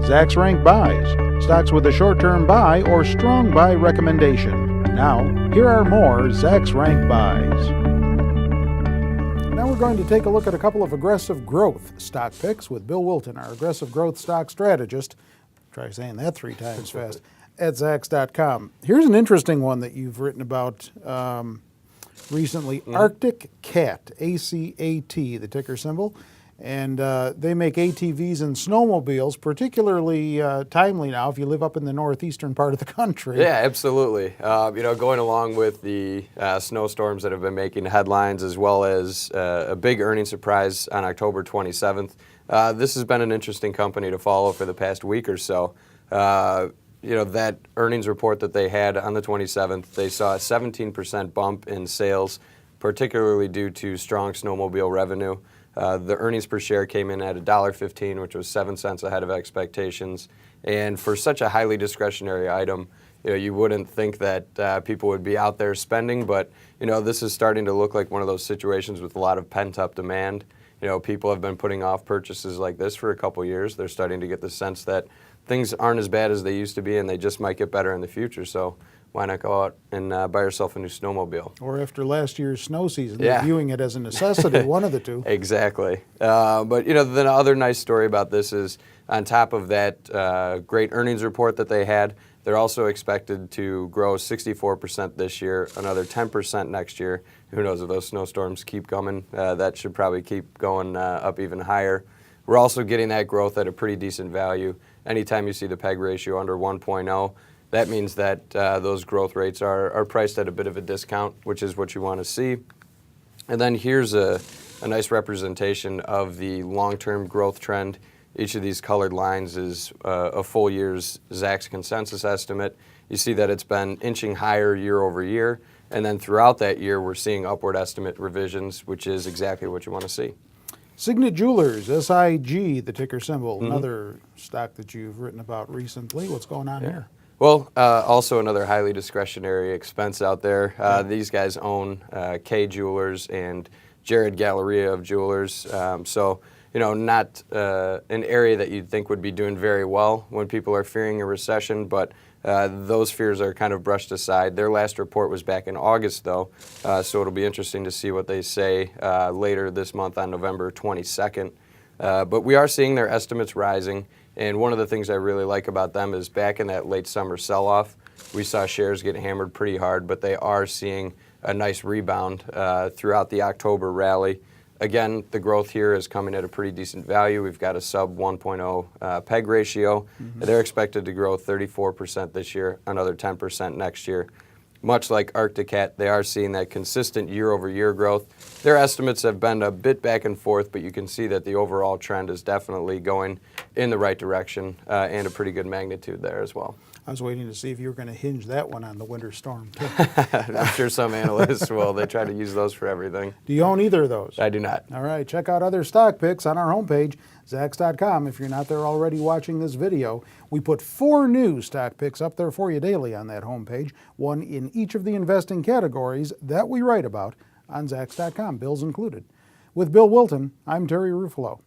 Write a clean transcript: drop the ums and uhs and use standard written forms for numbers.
Zacks Rank Buys, stocks with a short-term buy or strong buy recommendation. Now, here are more Zacks Rank Buys. Now we're going to take a look at a couple of aggressive growth stock picks with Bill Wilton, our aggressive growth stock strategist. Try saying that 3 times fast. At Zacks.com. Here's an interesting one that you've written about recently. Arctic Cat, ACAT, the ticker symbol. And they make ATVs and snowmobiles, particularly timely now if you live up in the northeastern part of the country. Yeah, absolutely. Going along with the snowstorms that have been making headlines, as well as a big earnings surprise on October 27th, this has been an interesting company to follow for the past week or so. That earnings report that they had on the 27th, they saw a 17% bump in sales, particularly due to strong snowmobile revenue. The earnings per share came in at $1.15, which was 7 cents ahead of expectations. And for such a highly discretionary item, you wouldn't think that people would be out there spending, but this is starting to look like one of those situations with a lot of pent-up demand. People have been putting off purchases like this for a couple years. They're starting to get the sense that things aren't as bad as they used to be, and they just might get better in the future. So why not go out and buy yourself a new snowmobile? Or after last year's snow season, they're viewing it as a necessity, one of the two. Exactly. But the other nice story about this is, on top of that great earnings report that they had, they're also expected to grow 64% this year, another 10% next year. Who knows, if those snowstorms keep coming, that should probably keep going up even higher. We're also getting that growth at a pretty decent value. Anytime you see the PEG ratio under 1.0, that means that those growth rates are priced at a bit of a discount, which is what you want to see. And then here's a nice representation of the long-term growth trend. Each of these colored lines is a full year's Zacks consensus estimate. You see that it's been inching higher year over year, and then throughout that year we're seeing upward estimate revisions, which is exactly what you want to see. Signet Jewelers, SIG, the ticker symbol, another stock that you've written about recently. What's going on here? Well, also another highly discretionary expense out there. These guys own K Jewelers and Jared Galleria of Jewelers. Not an area that you'd think would be doing very well when people are fearing a recession, but those fears are kind of brushed aside. Their last report was back in August, though, so it'll be interesting to see what they say later this month on November 22nd. But we are seeing their estimates rising, and one of the things I really like about them is back in that late summer sell-off, we saw shares get hammered pretty hard, but they are seeing a nice rebound throughout the October rally. Again, the growth here is coming at a pretty decent value. We've got a sub 1.0 PEG ratio. They're expected to grow 34% this year, another 10% next year. Much like Arctic Cat, they are seeing that consistent year-over-year growth. Their estimates have been a bit back and forth, but you can see that the overall trend is definitely going in the right direction and a pretty good magnitude there as well. I was waiting to see if you were going to hinge that one on the winter storm, too. I'm sure some analysts will. They try to use those for everything. Do you own either of those? I do not. All right. Check out other stock picks on our homepage, Zacks.com. If you're not there already watching this video, we put 4 new stock picks up there for you daily on that homepage, one in each of the investing categories that we write about on Zacks.com, bills included. With Bill Wilton, I'm Terry Ruffalo.